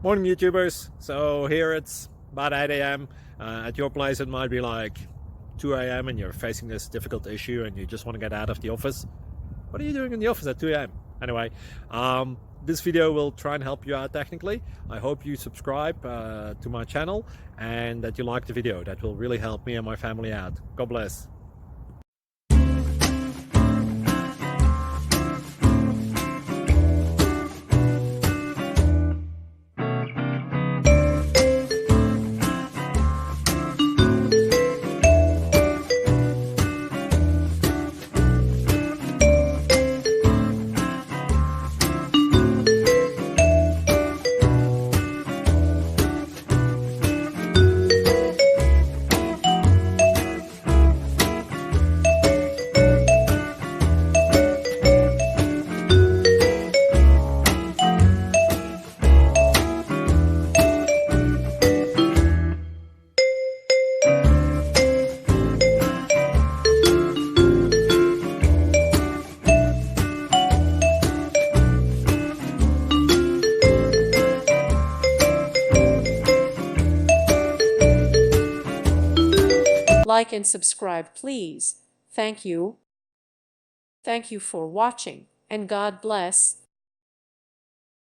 Morning YouTubers. So here it's about 8 a.m. At your place it might be like 2 a.m. and you're facing this difficult issue and you just want to get out of the office. What are you doing in the office at 2 a.m.? Anyway, this video will try and help you out technically. I hope you subscribe to my channel and that you like the video. That will really help me and my family out. God bless. Like and subscribe, please. Thank you. Thank you for watching, and God bless.